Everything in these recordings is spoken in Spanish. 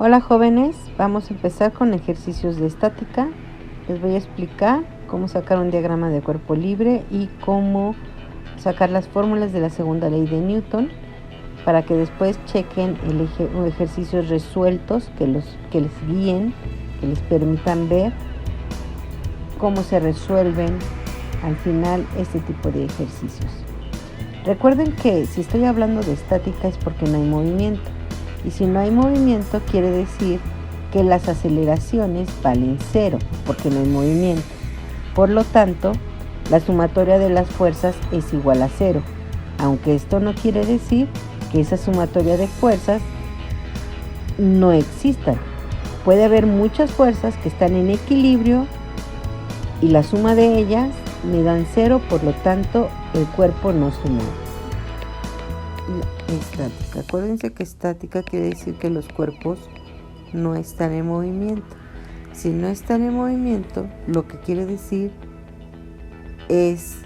Hola jóvenes, vamos a empezar con ejercicios de estática. Les voy a explicar cómo sacar un diagrama de cuerpo libre y cómo sacar las fórmulas de la segunda ley de Newton para que después chequen ejercicios resueltos que les guíen, que les permitan ver cómo se resuelven al final este tipo de ejercicios. Recuerden que si estoy hablando de estática es porque no hay movimiento. Y si no hay movimiento quiere decir que las aceleraciones valen cero, porque no hay movimiento. Por lo tanto, la sumatoria de las fuerzas es igual a cero, aunque esto no quiere decir que esa sumatoria de fuerzas no existan. Puede haber muchas fuerzas que están en equilibrio y la suma de ellas me dan cero, por lo tanto el cuerpo no se mueve. Estática. Acuérdense que estática quiere decir que los cuerpos no están en movimiento. Si no están en movimiento, lo que quiere decir es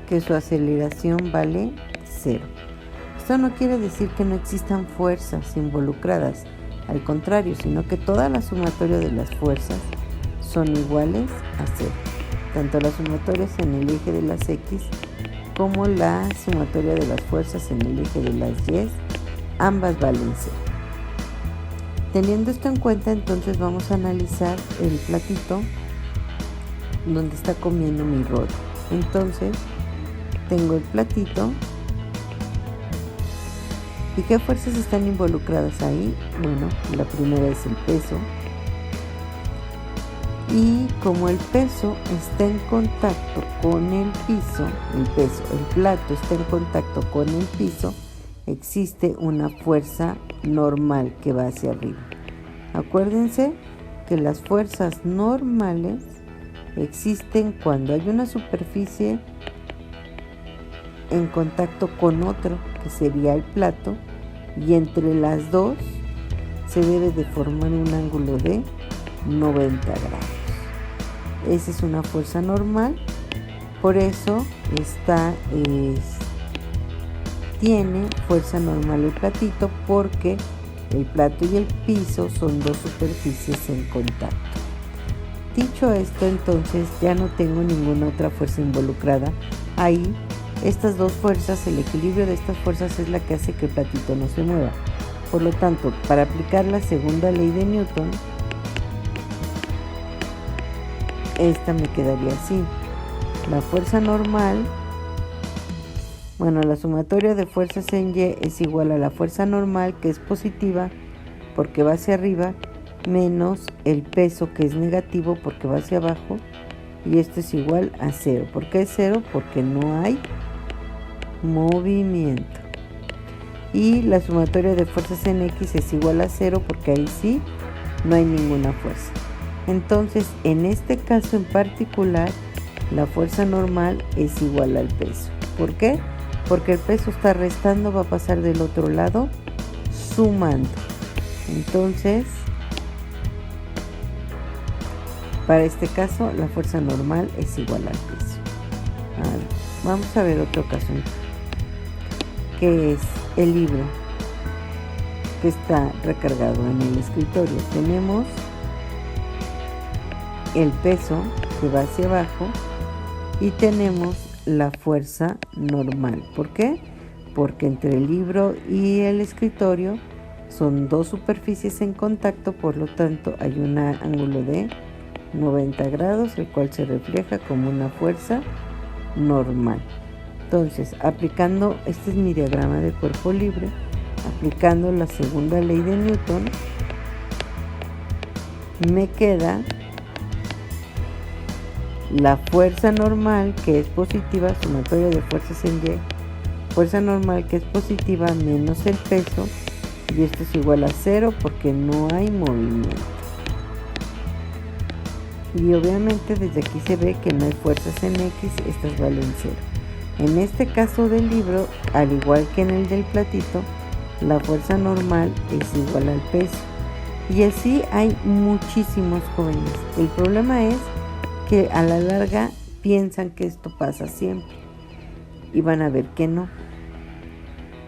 que su aceleración vale cero. Esto no quiere decir que no existan fuerzas involucradas, al contrario, sino que toda la sumatoria de las fuerzas son iguales a cero. Tanto las sumatorias en el eje de las X como la sumatoria de las fuerzas en el eje de las Y, ambas valen cero. Teniendo esto en cuenta, entonces vamos a analizar el platito donde está comiendo mi rollo. Entonces, tengo el platito. ¿Y qué fuerzas están involucradas ahí? Bueno, la primera es el peso. Y como el peso está en contacto con el piso, el plato está en contacto con el piso, existe una fuerza normal que va hacia arriba. Acuérdense que las fuerzas normales existen cuando hay una superficie en contacto con otro, que sería el plato, y entre las dos se debe de formar un ángulo de 90 grados. Esa es una fuerza normal, por eso tiene fuerza normal el platito, porque el plato y el piso son dos superficies en contacto. Dicho esto, entonces ya no tengo ninguna otra fuerza involucrada. Ahí, estas dos fuerzas, el equilibrio de estas fuerzas es la que hace que el platito no se mueva. Por lo tanto, para aplicar la segunda ley de Newton, esta me quedaría así. La fuerza normal, la sumatoria de fuerzas en Y es igual a la fuerza normal, que es positiva porque va hacia arriba, menos el peso, que es negativo porque va hacia abajo, y esto es igual a cero. ¿Por qué es cero? Porque no hay movimiento. Y la sumatoria de fuerzas en X es igual a cero porque ahí sí no hay ninguna fuerza. Entonces, en este caso en particular, la fuerza normal es igual al peso. ¿Por qué? Porque el peso está restando, va a pasar del otro lado sumando. Entonces, para este caso, la fuerza normal es igual al peso. Ahora, vamos a ver otro caso, que es el libro que está recargado en el escritorio. Tenemos el peso que va hacia abajo y tenemos la fuerza normal. ¿Por qué? Porque entre el libro y el escritorio son dos superficies en contacto, por lo tanto hay un ángulo de 90 grados, el cual se refleja como una fuerza normal. Entonces, aplicando, este es mi diagrama de cuerpo libre, aplicando la segunda ley de Newton, me queda la fuerza normal, que es positiva, sumatoria de fuerzas en Y, fuerza normal que es positiva menos el peso, y esto es igual a cero porque no hay movimiento. Y obviamente desde aquí se ve que no hay fuerzas en X, estas valen cero. En este caso del libro, al igual que en el del platito, la fuerza normal es igual al peso. Y así hay muchísimos jóvenes. El problema es que a la larga piensan que esto pasa siempre y van a ver que no.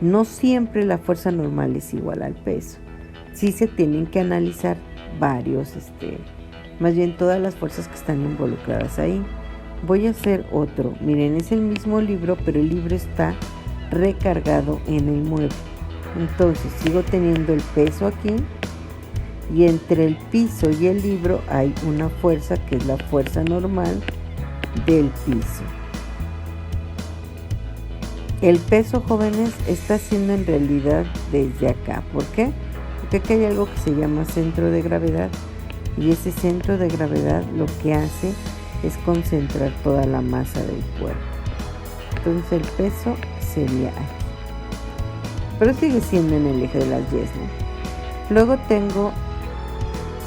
No siempre la fuerza normal es igual al peso. sí se tienen que analizar varios, más bien todas las fuerzas que están involucradas ahí. Voy a hacer otro, miren, es el mismo libro, pero el libro está recargado en el mueble. Entonces sigo teniendo el peso aquí, y entre el piso y el libro hay una fuerza que es la fuerza normal del piso. El peso, jóvenes, está siendo en realidad desde acá. ¿Por qué? Porque aquí hay algo que se llama centro de gravedad, y ese centro de gravedad lo que hace es concentrar toda la masa del cuerpo. Entonces el peso sería aquí, pero sigue siendo en el eje de las Y, ¿no? Luego tengo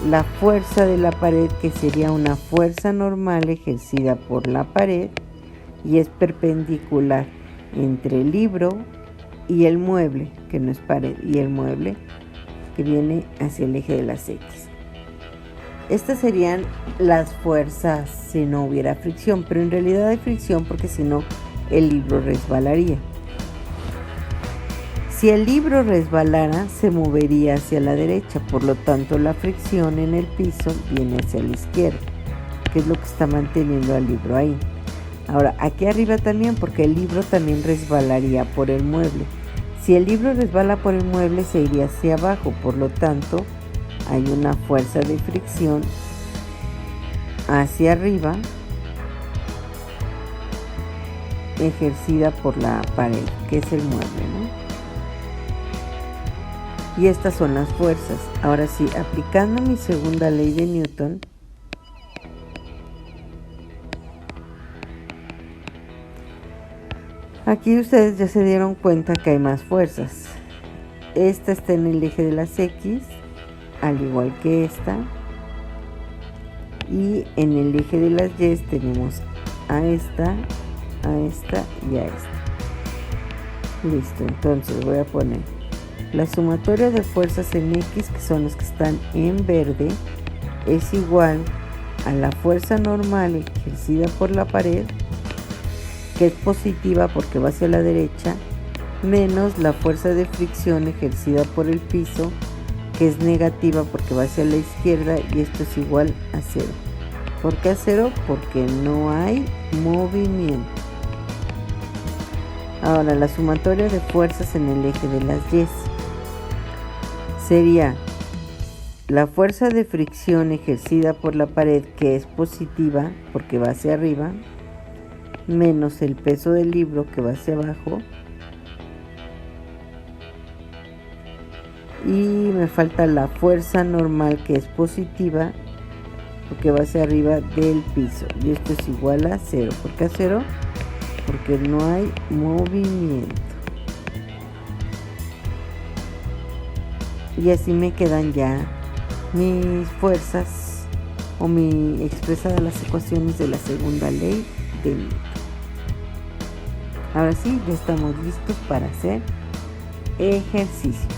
la fuerza de la pared, que sería una fuerza normal ejercida por la pared y es perpendicular entre el libro y el mueble, que no es pared, y el mueble, que viene hacia el eje de las X. Estas serían las fuerzas si no hubiera fricción, pero en realidad hay fricción porque si no el libro resbalaría. Si el libro resbalara, se movería hacia la derecha, por lo tanto la fricción en el piso viene hacia la izquierda, que es lo que está manteniendo al libro ahí. Ahora, aquí arriba también, porque el libro también resbalaría por el mueble. Si el libro resbala por el mueble, se iría hacia abajo, por lo tanto hay una fuerza de fricción hacia arriba ejercida por la pared, que es el mueble, ¿no? Y estas son las fuerzas. Ahora sí, aplicando mi segunda ley de Newton, aquí ustedes ya se dieron cuenta que hay más fuerzas. Esta está en el eje de las X, al igual que esta. Y en el eje de las Y tenemos a esta y a esta. Listo, entonces voy a poner la sumatoria de fuerzas en X, que son las que están en verde, es igual a la fuerza normal ejercida por la pared, que es positiva porque va hacia la derecha, menos la fuerza de fricción ejercida por el piso, que es negativa porque va hacia la izquierda, y esto es igual a 0. ¿Por qué a 0? Porque no hay movimiento. Ahora, la sumatoria de fuerzas en el eje de las Y sería la fuerza de fricción ejercida por la pared, que es positiva porque va hacia arriba, menos el peso del libro, que va hacia abajo, y me falta la fuerza normal, que es positiva porque va hacia arriba del piso, y esto es igual a 0. ¿Por qué a 0? Porque no hay movimiento. Y así me quedan ya mis fuerzas, o mi expresadas las ecuaciones de la segunda ley de Newton. Ahora sí, ya estamos listos para hacer ejercicio.